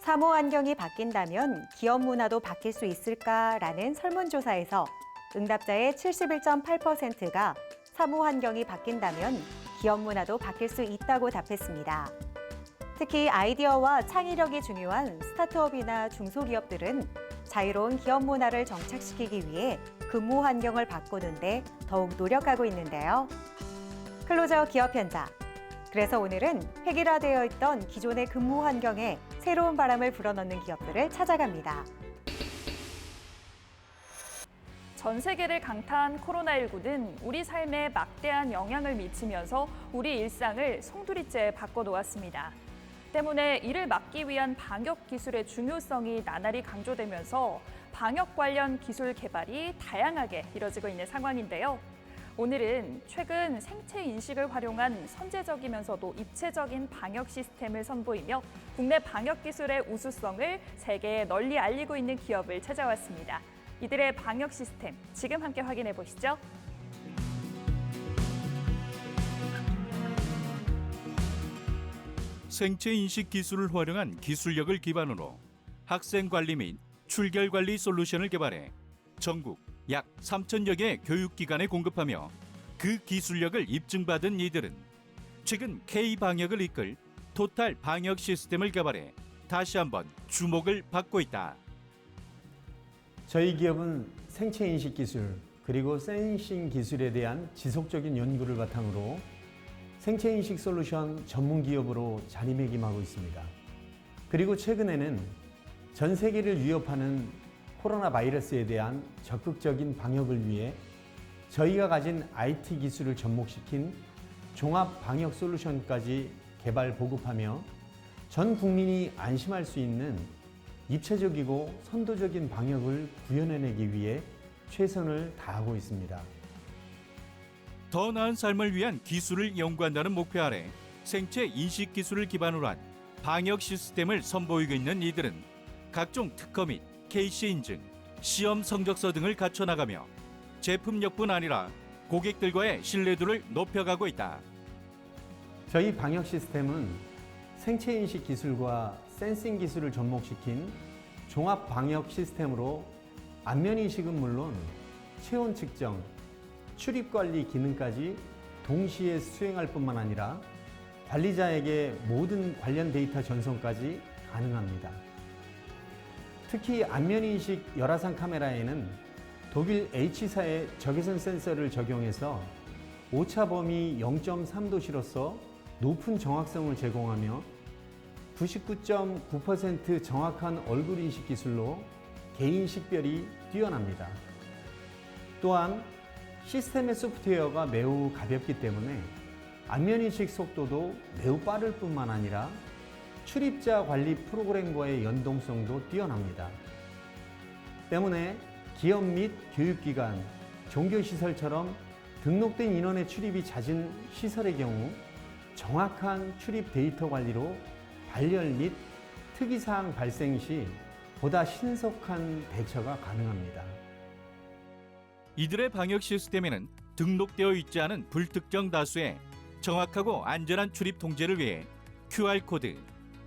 사무 환경이 바뀐다면 기업 문화도 바뀔 수 있을까라는 설문조사에서 응답자의 71.8%가 사무 환경이 바뀐다면 기업 문화도 바뀔 수 있다고 답했습니다. 특히 아이디어와 창의력이 중요한 스타트업이나 중소기업들은 자유로운 기업 문화를 정착시키기 위해 근무 환경을 바꾸는데 더욱 노력하고 있는데요. 클로저 기업 현장. 그래서 오늘은 획일화되어 있던 기존의 근무 환경에 새로운 바람을 불어넣는 기업들을 찾아갑니다. 전 세계를 강타한 코로나19는 우리 삶에 막대한 영향을 미치면서 우리 일상을 송두리째 바꿔놓았습니다. 때문에 이를 막기 위한 방역 기술의 중요성이 나날이 강조되면서 방역 관련 기술 개발이 다양하게 이뤄지고 있는 상황인데요. 오늘은 최근 생체 인식을 활용한 선제적이면서도 입체적인 방역 시스템을 선보이며 국내 방역 기술의 우수성을 세계에 널리 알리고 있는 기업을 찾아왔습니다. 이들의 방역 시스템, 지금 함께 확인해 보시죠. 생체 인식 기술을 활용한 기술력을 기반으로 학생 관리 및 출결 관리 솔루션을 개발해 전국 약 3,000여 개 교육기관에 공급하며 그 기술력을 입증받은 이들은 최근 K-방역을 이끌 토탈 방역 시스템을 개발해 다시 한번 주목을 받고 있다. 저희 기업은 생체 인식 기술 그리고 센싱 기술에 대한 지속적인 연구를 바탕으로 생체 인식 솔루션 전문 기업으로 자리매김하고 있습니다. 그리고 최근에는 전 세계를 위협하는 코로나 바이러스에 대한 적극적인 방역을 위해 저희가 가진 IT 기술을 접목시킨 종합 방역 솔루션까지 개발 보급하며 전 국민이 안심할 수 있는 입체적이고 선도적인 방역을 구현해내기 위해 최선을 다하고 있습니다. 더 나은 삶을 위한 기술을 연구한다는 목표 아래 생체 인식 기술을 기반으로 한 방역 시스템을 선보이고 있는 이들은 각종 특허 및 KC 인증, 시험 성적서 등을 갖춰나가며 제품력뿐 아니라 고객들과의 신뢰도를 높여가고 있다. 저희 방역 시스템은 생체 인식 기술과 센싱 기술을 접목시킨 종합 방역 시스템으로 안면 인식은 물론 체온 측정, 출입 관리 기능까지 동시에 수행할 뿐만 아니라 관리자에게 모든 관련 데이터 전송까지 가능합니다. 특히 안면 인식 열화상 카메라에는 독일 H사의 적외선 센서를 적용해서 오차 범위 0.3도시로서 높은 정확성을 제공하며 99.9% 정확한 얼굴 인식 기술로 개인 식별이 뛰어납니다. 또한 시스템의 소프트웨어가 매우 가볍기 때문에 안면 인식 속도도 매우 빠를 뿐만 아니라 출입자 관리 프로그램과의 연동성도 뛰어납니다. 때문에 기업 및 교육기관, 종교시설처럼 등록된 인원의 출입이 잦은 시설의 경우 정확한 출입 데이터 관리로 발열 및 특이사항 발생 시 보다 신속한 대처가 가능합니다. 이들의 방역 시스템에는 등록되어 있지 않은 불특정 다수의 정확하고 안전한 출입 통제를 위해 QR코드,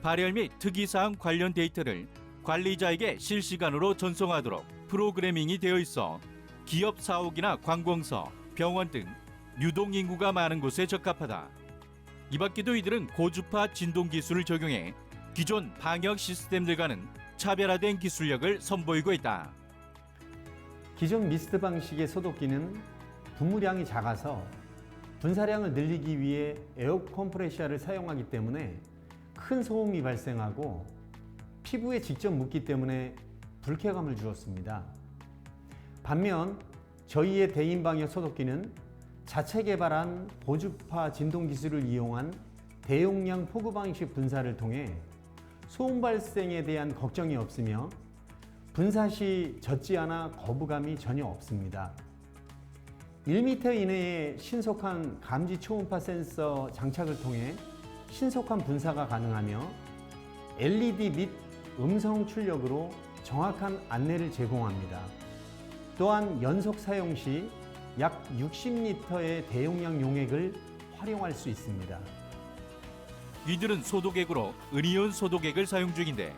발열 및 특이사항 관련 데이터를 관리자에게 실시간으로 전송하도록 프로그래밍이 되어 있어 기업 사옥이나 관공서, 병원 등 유동인구가 많은 곳에 적합하다. 이 밖에도 이들은 고주파 진동 기술을 적용해 기존 방역 시스템들과는 차별화된 기술력을 선보이고 있다. 기존 미스트 방식의 소독기는 분무량이 작아서 분사량을 늘리기 위해 에어 컴프레셔를 사용하기 때문에 큰 소음이 발생하고 피부에 직접 묻기 때문에 불쾌감을 주었습니다. 반면 저희의 대인 방역 소독기는 자체 개발한 고주파 진동 기술을 이용한 대용량 포구 방식 분사를 통해 소음 발생에 대한 걱정이 없으며 분사 시 젖지 않아 거부감이 전혀 없습니다. 1m 이내의 신속한 감지 초음파 센서 장착을 통해 신속한 분사가 가능하며 LED 및 음성 출력으로 정확한 안내를 제공합니다. 또한 연속 사용 시 약 60리터의 대용량 용액을 활용할 수 있습니다. 이들은 소독액으로 은이온 소독액을 사용 중인데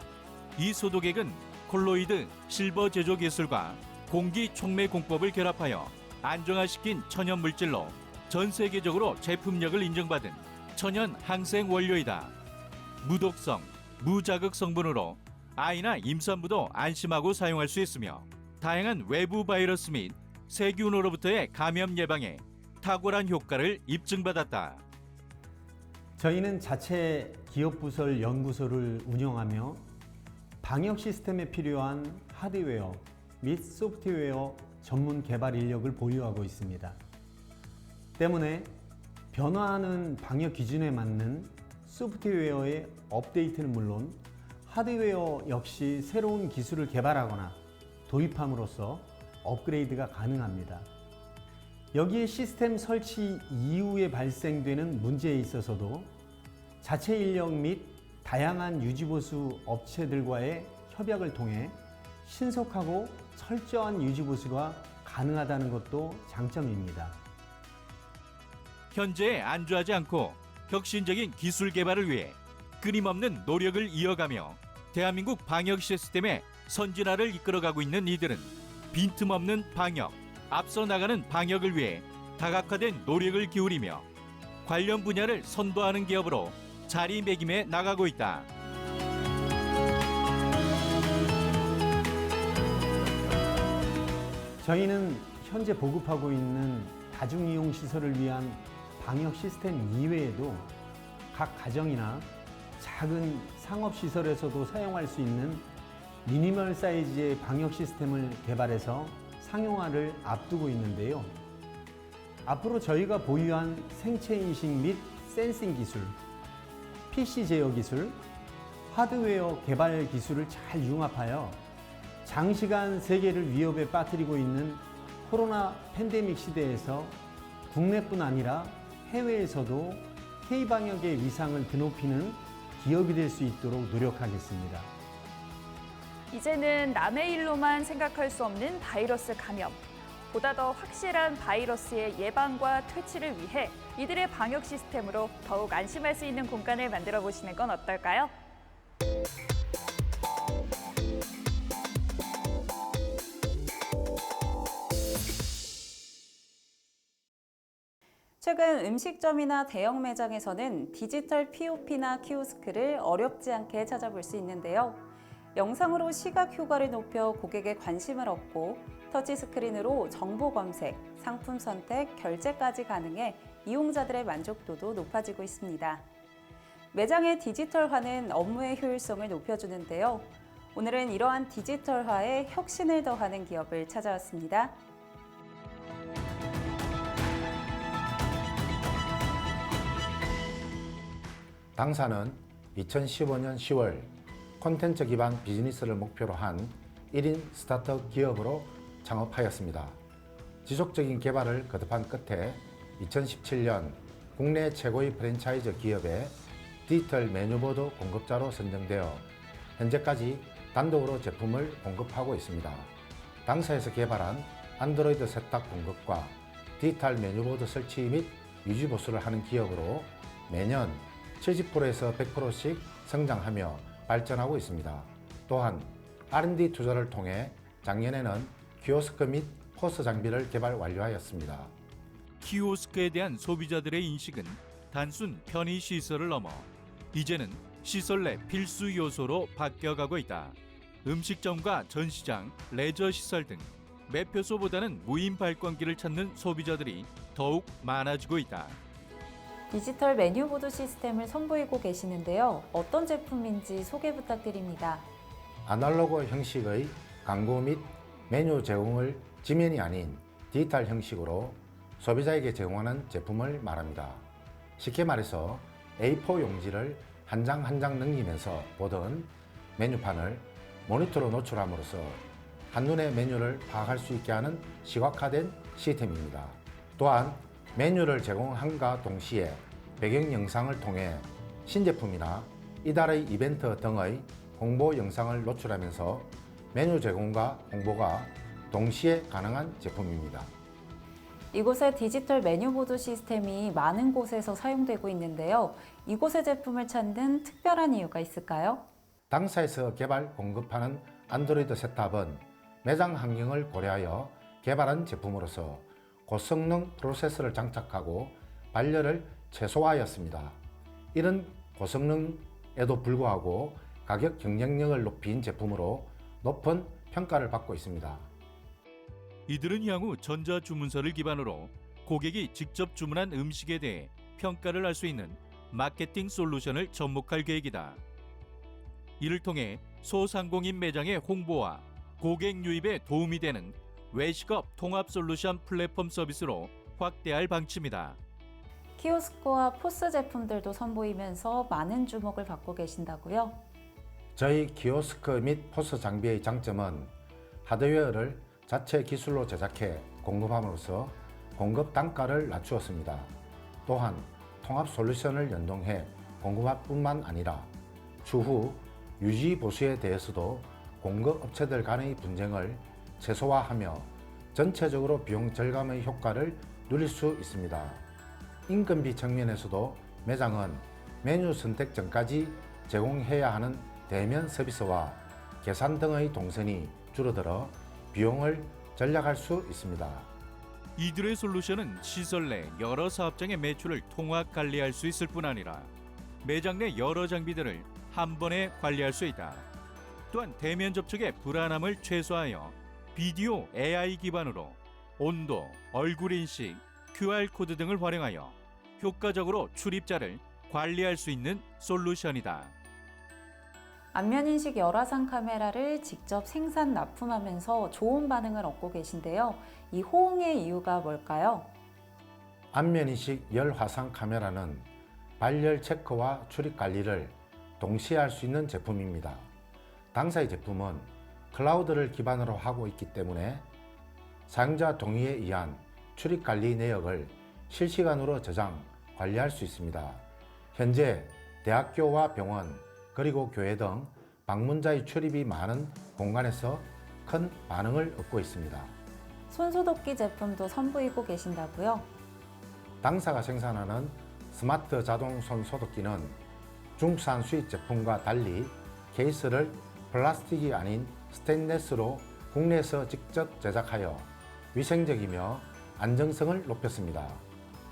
이 소독액은 콜로이드 실버 제조 기술과 공기 촉매 공법을 결합하여 안정화시킨 천연 물질로 전 세계적으로 제품력을 인정받은 천연 항생 원료이다. 무독성, 무자극 성분으로 아이나 임산부도 안심하고 사용할 수 있으며 다양한 외부 바이러스 및 세균으로부터의 감염 예방에 탁월한 효과를 입증받았다. 저희는 자체 기업부설 연구소를 운영하며 방역 시스템에 필요한 하드웨어 및 소프트웨어 전문 개발 인력을 보유하고 있습니다. 때문에 변화하는 방역 기준에 맞는 소프트웨어의 업데이트는 물론 하드웨어 역시 새로운 기술을 개발하거나 도입함으로써 업그레이드가 가능합니다. 여기에 시스템 설치 이후에 발생되는 문제에 있어서도 자체 인력 및 다양한 유지보수 업체들과의 협약을 통해 신속하고 철저한 유지보수가 가능하다는 것도 장점입니다. 현재에 안주하지 않고 혁신적인 기술 개발을 위해 끊임없는 노력을 이어가며 대한민국 방역 시스템의 선진화를 이끌어가고 있는 이들은 빈틈없는 방역, 앞서 나가는 방역을 위해 다각화된 노력을 기울이며 관련 분야를 선도하는 기업으로 자리매김해 나가고 있다. 저희는 현재 보급하고 있는 다중이용 시설을 위한 방역 시스템 이외에도 각 가정이나 작은 상업시설에서도 사용할 수 있는 미니멀 사이즈의 방역 시스템을 개발해서 상용화를 앞두고 있는데요. 앞으로 저희가 보유한 생체인식 및 센싱 기술, PC 제어 기술, 하드웨어 개발 기술을 잘 융합하여 장시간 세계를 위협에 빠뜨리고 있는 코로나 팬데믹 시대에서 국내뿐 아니라 해외에서도 K방역의 위상을 드높이는 기업이 될 수 있도록 노력하겠습니다. 이제는 남의 일로만 생각할 수 없는 바이러스 감염. 보다 더 확실한 바이러스의 예방과 퇴치를 위해 이들의 방역 시스템으로 더욱 안심할 수 있는 공간을 만들어 보시는 건 어떨까요? 최근 음식점이나 대형 매장에서는 디지털 POP나 키오스크를 어렵지 않게 찾아볼 수 있는데요. 영상으로 시각 효과를 높여 고객의 관심을 얻고 터치스크린으로 정보 검색, 상품 선택, 결제까지 가능해 이용자들의 만족도도 높아지고 있습니다. 매장의 디지털화는 업무의 효율성을 높여주는데요. 오늘은 이러한 디지털화에 혁신을 더하는 기업을 찾아왔습니다. 당사는 2015년 10월 콘텐츠 기반 비즈니스를 목표로 한 1인 스타트업 기업으로 창업하였습니다. 지속적인 개발을 거듭한 끝에 2017년 국내 최고의 프랜차이즈 기업의 디지털 메뉴보드 공급자로 선정되어 현재까지 단독으로 제품을 공급하고 있습니다. 당사에서 개발한 안드로이드 세탁 공급과 디지털 메뉴보드 설치 및 유지 보수를 하는 기업으로 매년 70%에서 100%씩 성장하며 발전하고 있습니다. 또한 R&D 투자를 통해 작년에는 키오스크 및 포스 장비를 개발 완료하였습니다. 키오스크에 대한 소비자들의 인식은 단순 편의 시설을 넘어 이제는 시설 내 필수 요소로 바뀌어가고 있다. 음식점과 전시장, 레저 시설 등 매표소보다는 무인 발권기를 찾는 소비자들이 더욱 많아지고 있다. 디지털 메뉴보드 시스템을 선보이고 계시는데요. 어떤 제품인지 소개 부탁드립니다. 아날로그 형식의 광고 및 메뉴 제공을 지면이 아닌 디지털 형식으로 소비자에게 제공하는 제품을 말합니다. 쉽게 말해서 A4 용지를 한 장 한 장 넘기면서 보던 메뉴판을 모니터로 노출함으로써 한눈에 메뉴를 파악할 수 있게 하는 시각화된 시스템입니다. 또한 메뉴를 제공함과 동시에 배경 영상을 통해 신제품이나 이달의 이벤트 등의 홍보 영상을 노출하면서 메뉴 제공과 홍보가 동시에 가능한 제품입니다. 이곳의 디지털 메뉴보드 시스템이 많은 곳에서 사용되고 있는데요. 이곳의 제품을 찾는 특별한 이유가 있을까요? 당사에서 개발 공급하는 안드로이드 셋탑은 매장 환경을 고려하여 개발한 제품으로서 고성능 프로세서를 장착하고 발열을 최소화하였습니다. 이런 고성능에도 불구하고 가격 경쟁력을 높인 제품으로 높은 평가를 받고 있습니다. 이들은 향후 전자주문서를 기반으로 고객이 직접 주문한 음식에 대해 평가를 할 수 있는 마케팅 솔루션을 접목할 계획이다. 이를 통해 소상공인 매장의 홍보와 고객 유입에 도움이 되는 외식업 통합 솔루션 플랫폼 서비스로 확대할 방침이다. 키오스크와 포스 제품들도 선보이면서 많은 주목을 받고 계신다고요? 저희 키오스크 및 포스 장비의 장점은 하드웨어를 자체 기술로 제작해 공급함으로써 공급 단가를 낮추었습니다. 또한 통합 솔루션을 연동해 공급할 뿐만 아니라 추후 유지 보수에 대해서도 공급 업체들 간의 분쟁을 최소화하며 전체적으로 비용 절감의 효과를 누릴 수 있습니다. 인건비 측면에서도 매장은 메뉴 선택 전까지 제공해야 하는 대면 서비스와 계산 등의 동선이 줄어들어 비용을 절약할 수 있습니다. 이들의 솔루션은 시설 내 여러 사업장의 매출을 통합 관리할 수 있을 뿐 아니라 매장 내 여러 장비들을 한 번에 관리할 수 있다. 또한 대면 접촉의 불안함을 최소하여 비디오 AI 기반으로 온도, 얼굴 인식, QR코드 등을 활용하여 효과적으로 출입자를 관리할 수 있는 솔루션이다. 안면인식 열화상 카메라를 직접 생산 납품하면서 좋은 반응을 얻고 계신데요. 이 호응의 이유가 뭘까요? 안면인식 열화상 카메라는 발열 체크와 출입 관리를 동시에 할 수 있는 제품입니다. 당사의 제품은 클라우드를 기반으로 하고 있기 때문에 사용자 동의에 의한 출입 관리 내역을 실시간으로 저장, 관리할 수 있습니다. 현재 대학교와 병원, 그리고 교회 등 방문자의 출입이 많은 공간에서 큰 반응을 얻고 있습니다. 손소독기 제품도 선보이고 계신다고요? 당사가 생산하는 스마트 자동 손소독기는 중국산 수입 제품과 달리 케이스를 플라스틱이 아닌 스테인레스로 국내에서 직접 제작하여 위생적이며 안정성을 높였습니다.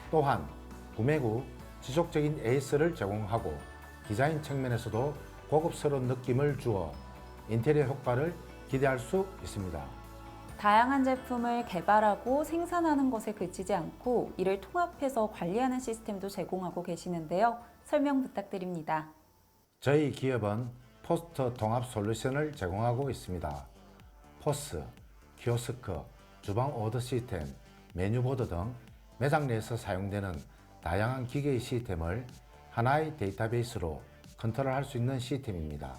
또한 구매 후 지속적인 AS를 제공하고 디자인 측면에서도 고급스러운 느낌을 주어 인테리어 효과를 기대할 수 있습니다. 다양한 제품을 개발하고 생산하는 것에 그치지 않고 이를 통합해서 관리하는 시스템도 제공하고 계시는데요. 설명 부탁드립니다. 저희 기업은 포스트 통합 솔루션을 제공하고 있습니다. 포스, 키오스크, 주방 오더 시스템, 메뉴보드 등 매장 내에서 사용되는 다양한 기계의 시스템을 하나의 데이터베이스로 컨트롤할 수 있는 시스템입니다.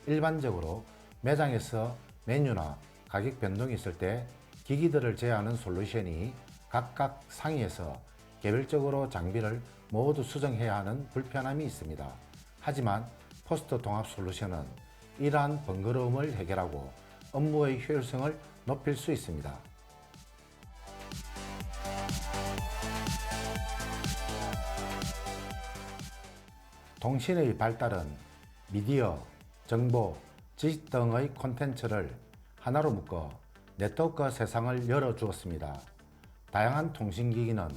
일반적으로 매장에서 메뉴나 가격 변동이 있을 때 기기들을 제어하는 솔루션이 각각 상위에서 개별적으로 장비를 모두 수정해야 하는 불편함이 있습니다. 하지만 포스트 통합 솔루션은 이러한 번거로움을 해결하고 업무의 효율성을 높일 수 있습니다. 통신의 발달은 미디어, 정보, 지식 등의 콘텐츠를 하나로 묶어 네트워크 세상을 열어주었습니다. 다양한 통신기기는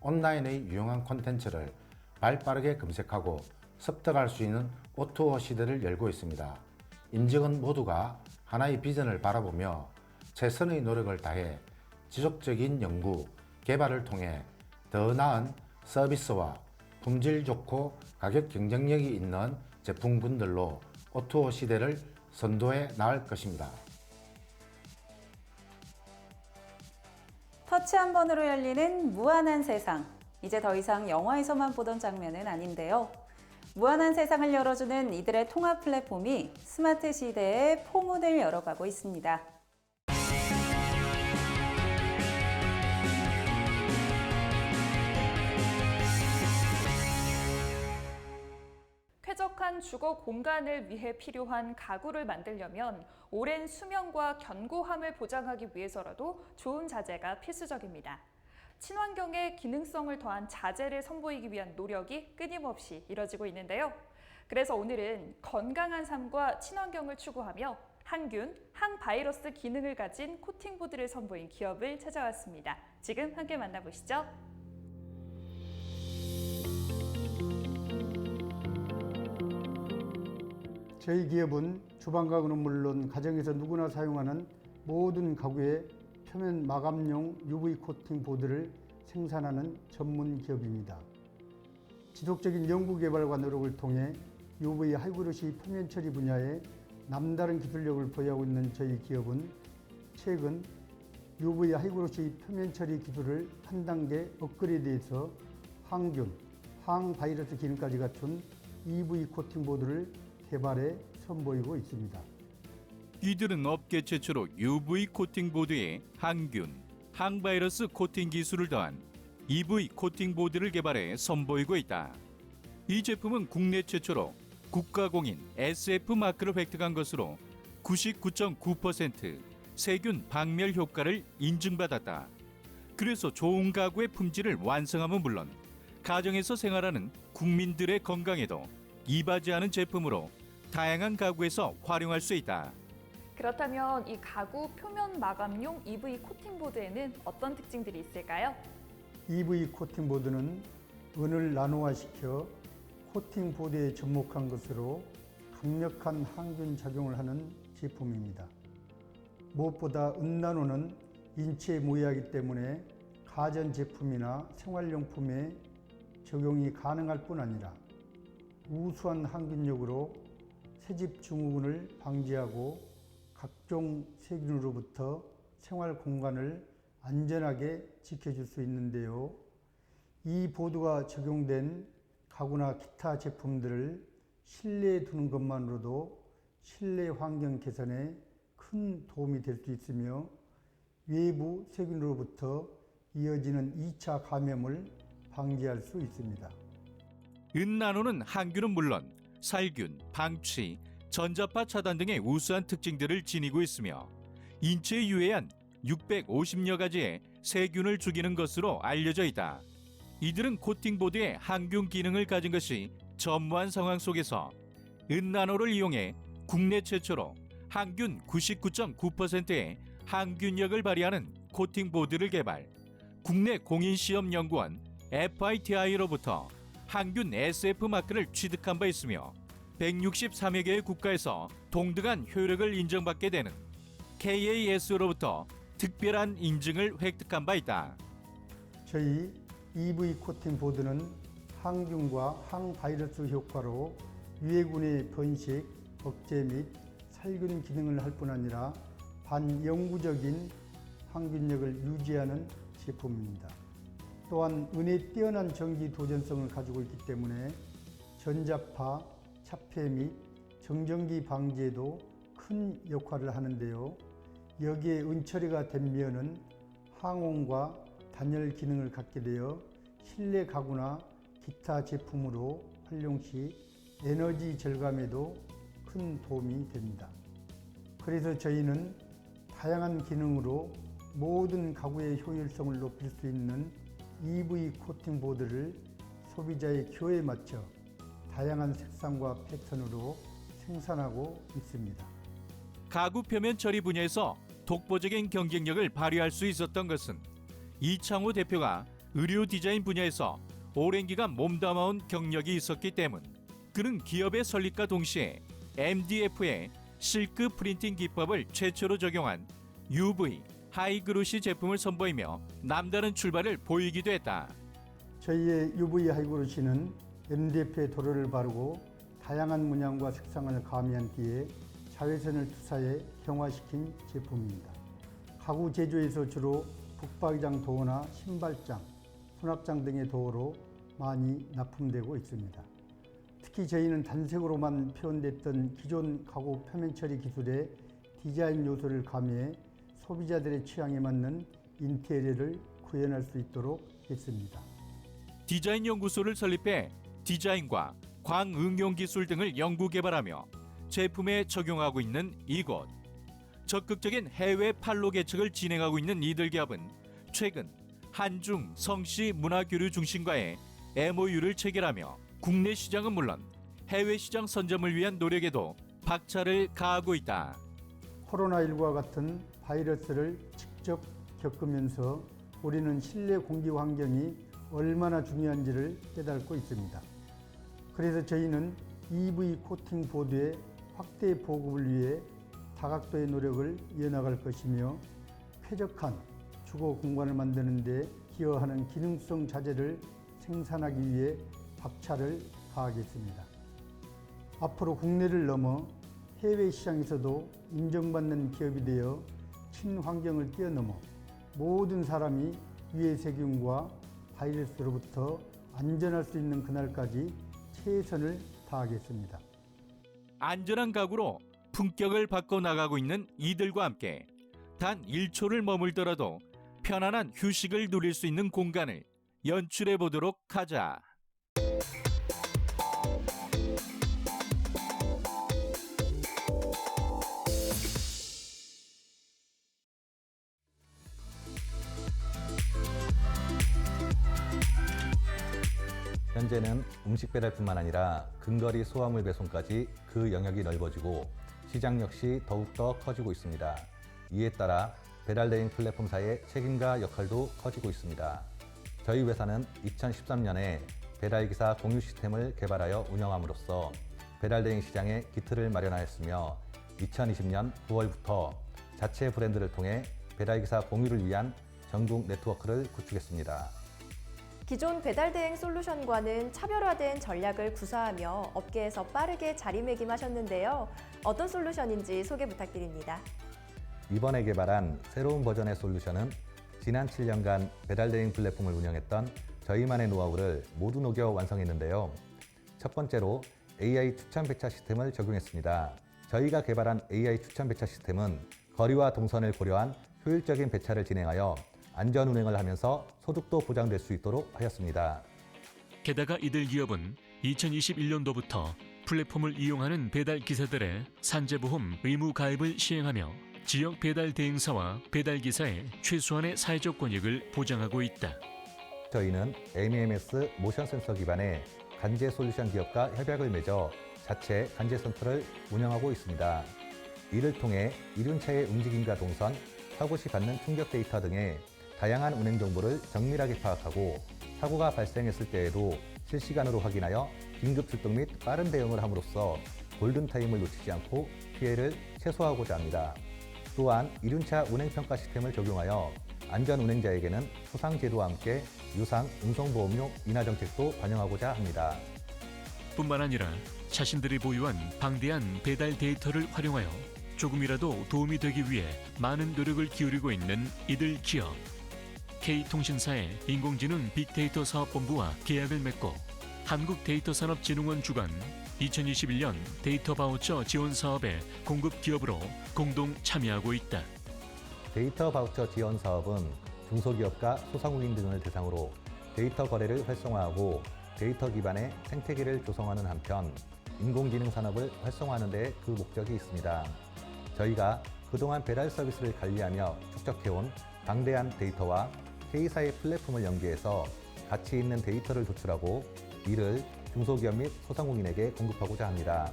온라인의 유용한 콘텐츠를 발빠르게 검색하고 습득할 수 있는 O2O 시대를 열고 있습니다. 임직원 모두가 하나의 비전을 바라보며 최선의 노력을 다해 지속적인 연구, 개발을 통해 더 나은 서비스와 품질 좋고 가격 경쟁력이 있는 제품군들로 O2O 시대를 선도해 나갈 것입니다. 터치 한 번으로 열리는 무한한 세상. 이제 더 이상 영화에서만 보던 장면은 아닌데요. 무한한 세상을 열어주는 이들의 통합 플랫폼이 스마트 시대의 포문을 열어가고 있습니다. 쾌적한 주거 공간을 위해 필요한 가구를 만들려면 오랜 수명과 견고함을 보장하기 위해서라도 좋은 자재가 필수적입니다. 친환경에 기능성을 더한 자재를 선보이기 위한 노력이 끊임없이 이뤄지고 있는데요. 그래서 오늘은 건강한 삶과 친환경을 추구하며 항균, 항바이러스 기능을 가진 코팅보드를 선보인 기업을 찾아왔습니다. 지금 함께 만나보시죠. 저희 기업은 주방가구는 물론 가정에서 누구나 사용하는 모든 가구의 표면 마감용 UV 코팅 보드를 생산하는 전문 기업입니다. 지속적인 연구 개발과 노력을 통해 UV 하이그로시 표면 처리 분야에 남다른 기술력을 보유하고 있는 저희 기업은 최근 UV 하이그로시 표면 처리 기술을 한 단계 업그레이드해서 항균, 항바이러스 기능까지 갖춘 EV 코팅 보드를 개발해 선보이고 있습니다. 이들은 업계 최초로 UV 코팅 보드에 항균, 항바이러스 코팅 기술을 더한 EV 코팅 보드를 개발해 선보이고 있다. 이 제품은 국내 최초로 국가공인 SF 마크를 획득한 것으로 99.9% 세균 박멸 효과를 인증받았다. 그래서 좋은 가구의 품질을 완성함은 물론 가정에서 생활하는 국민들의 건강에도 이바지하는 제품으로 다양한 가구에서 활용할 수 있다. 그렇다면 이 가구 표면 마감용 EV 코팅보드에는 어떤 특징들이 있을까요? EV 코팅 보드는 은을 나노화시켜 코팅 보드에 접목한 것으로 강력한 항균 작용을 하는 제품입니다. 무엇보다 은나노는 인체에 모이하기 때문에 가전제품이나 생활용품에 적용이 가능할 뿐 아니라 우수한 항균력으로 새집 증후군을 방지하고 각종 세균으로부터 생활 공간을 안전하게 지켜줄 수 있는데요. 이 보드가 적용된 가구나 기타 제품들을 실내에 두는 것만으로도 실내 환경 개선에 큰 도움이 될 수 있으며 외부 세균으로부터 이어지는 2차 감염을 방지할 수 있습니다. 은나노는 항균은 물론 살균, 방취, 전자파 차단 등의 우수한 특징들을 지니고 있으며 인체에 유해한 650여 가지의 세균을 죽이는 것으로 알려져 있다. 이들은 코팅보드의 항균 기능을 가진 것이 전무한 상황 속에서 은나노를 이용해 국내 최초로 항균 99.9%의 항균력을 발휘하는 코팅보드를 개발, 국내 공인시험연구원 FITI로부터 항균 SF 마크를 취득한 바 있으며 163여 개의 국가에서 동등한 효력을 인정받게 되는 KAS로부터 특별한 인증을 획득한 바 있다. 저희 EV 코팅 보드는 항균과 항바이러스 효과로 유해군의 번식, 억제 및 살균 기능을 할 뿐 아니라 반영구적인 항균력을 유지하는 제품입니다. 또한 은의 뛰어난 전기 도전성을 가지고 있기 때문에 전자파, 차폐 및 정전기 방지에도 큰 역할을 하는데요. 여기에 은처리가 된 면은 항온과 단열 기능을 갖게 되어 실내 가구나 기타 제품으로 활용 시 에너지 절감에도 큰 도움이 됩니다. 그래서 저희는 다양한 기능으로 모든 가구의 효율성을 높일 수 있는 EV 코팅 보드를 소비자의 기호에 맞춰 다양한 색상과 패턴으로 생산하고 있습니다. 가구 표면 처리 분야에서 독보적인 경쟁력을 발휘할 수 있었던 것은 이창호 대표가 의류 디자인 분야에서 오랜 기간 몸담아온 경력이 있었기 때문. 그는 기업의 설립과 동시에 MDF의 실크 프린팅 기법을 최초로 적용한 UV 하이그로시 제품을 선보이며 남다른 출발을 보이기도 했다. 저희의 UV 하이그로시는 MDF에 도료를 바르고 다양한 문양과 색상을 가미한 뒤에 자외선을 투사해 경화시킨 제품입니다. 가구 제조에서 주로 북박이장 도어나 신발장, 수납장 등의 도어로 많이 납품되고 있습니다. 특히 저희는 단색으로만 표현됐던 기존 가구 표면 처리 기술에 디자인 요소를 가미해 소비자들의 취향에 맞는 인테리어를 구현할 수 있도록 했습니다. 디자인 연구소를 설립해 디자인과 광응용 기술 등을 연구 개발하며 제품에 적용하고 있는 이곳. 적극적인 해외 판로 개척을 진행하고 있는 이들 기업은 최근 한중 성씨 문화교류 중심과의 MOU를 체결하며 국내 시장은 물론 해외 시장 선점을 위한 노력에도 박차를 가하고 있다. 코로나19와 같은 바이러스를 직접 겪으면서 우리는 실내 공기 환경이 얼마나 중요한지를 깨닫고 있습니다. 그래서 저희는 EV 코팅 보드의 확대 보급을 위해 다각도의 노력을 이어나갈 것이며 쾌적한 주거 공간을 만드는 데 기여하는 기능성 자재를 생산하기 위해 박차를 가하겠습니다. 앞으로 국내를 넘어 해외 시장에서도 인정받는 기업이 되어 친환경을 뛰어넘어 모든 사람이 유해 세균과 바이러스로부터 안전할 수 있는 그날까지 최선을 다하겠습니다. 안전한 가구로 품격을 바꿔나가고 있는 이들과 함께 단 1초를 머물더라도 편안한 휴식을 누릴 수 있는 공간을 연출해 보도록 하자. 현재는 음식 배달뿐만 아니라 근거리 소화물 배송까지 그 영역이 넓어지고 시장 역시 더욱더 커지고 있습니다. 이에 따라 배달대행 플랫폼사의 책임과 역할도 커지고 있습니다. 저희 회사는 2013년에 배달기사 공유 시스템을 개발하여 운영함으로써 배달대행 시장에 기틀을 마련하였으며 2020년 9월부터 자체 브랜드를 통해 배달기사 공유를 위한 전국 네트워크를 구축했습니다. 기존 배달대행 솔루션과는 차별화된 전략을 구사하며 업계에서 빠르게 자리매김하셨는데요. 어떤 솔루션인지 소개 부탁드립니다. 이번에 개발한 새로운 버전의 솔루션은 지난 7년간 배달대행 플랫폼을 운영했던 저희만의 노하우를 모두 녹여 완성했는데요. 첫 번째로 AI 추천 배차 시스템을 적용했습니다. 저희가 개발한 AI 추천 배차 시스템은 거리와 동선을 고려한 효율적인 배차를 진행하여 안전 운행을 하면서 소득도 보장될 수 있도록 하였습니다. 게다가 이들 기업은 2021년도부터 플랫폼을 이용하는 배달 기사들의 산재보험 의무 가입을 시행하며 지역 배달 대행사와 배달 기사의 최소한의 사회적 권익을 보장하고 있다. 저희는 MEMS 모션 센서 기반의 간제 솔루션 기업과 협약을 맺어 자체 간제 센터를 운영하고 있습니다. 이를 통해 이륜차의 움직임과 동선, 사고 시 받는 충격 데이터 등의 다양한 운행 정보를 정밀하게 파악하고 사고가 발생했을 때에도 실시간으로 확인하여 긴급 출동 및 빠른 대응을 함으로써 골든타임을 놓치지 않고 피해를 최소화하고자 합니다. 또한 이륜차 운행평가 시스템을 적용하여 안전 운행자에게는 포상제도와 함께 유상 운송보험료 인하 정책도 반영하고자 합니다. 뿐만 아니라 자신들이 보유한 방대한 배달 데이터를 활용하여 조금이라도 도움이 되기 위해 많은 노력을 기울이고 있는 이들 기업. K통신사의 인공지능 빅데이터 사업본부와 계약을 맺고 한국데이터산업진흥원 주관 2021년 데이터 바우처 지원 사업의 공급 기업으로 공동 참여하고 있다. 데이터 바우처 지원 사업은 중소기업과 소상공인 등을 대상으로 데이터 거래를 활성화하고 데이터 기반의 생태계를 조성하는 한편 인공지능 산업을 활성화하는 데 그 목적이 있습니다. 저희가 그동안 배달 서비스를 관리하며 축적해온 방대한 데이터와 K사의 플랫폼을 연계해서 가치 있는 데이터를 도출하고 이를 중소기업 및 소상공인에게 공급하고자 합니다.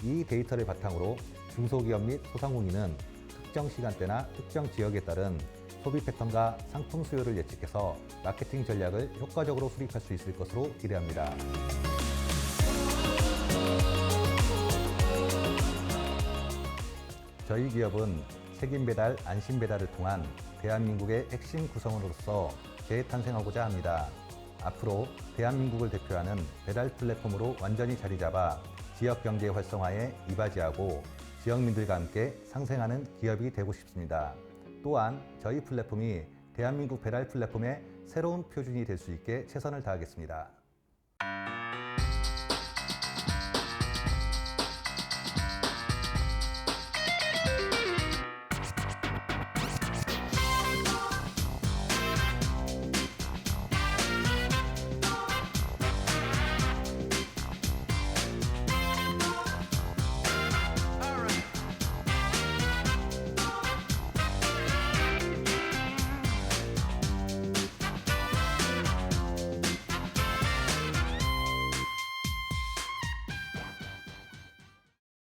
이 데이터를 바탕으로 중소기업 및 소상공인은 특정 시간대나 특정 지역에 따른 소비 패턴과 상품 수요를 예측해서 마케팅 전략을 효과적으로 수립할 수 있을 것으로 기대합니다. 저희 기업은 책임 배달, 안심 배달을 통한 대한민국의 핵심 구성원으로서 재탄생하고자 합니다. 앞으로 대한민국을 대표하는 배달 플랫폼으로 완전히 자리 잡아 지역 경제 활성화에 이바지하고 지역민들과 함께 상생하는 기업이 되고 싶습니다. 또한 저희 플랫폼이 대한민국 배달 플랫폼의 새로운 표준이 될 수 있게 최선을 다하겠습니다.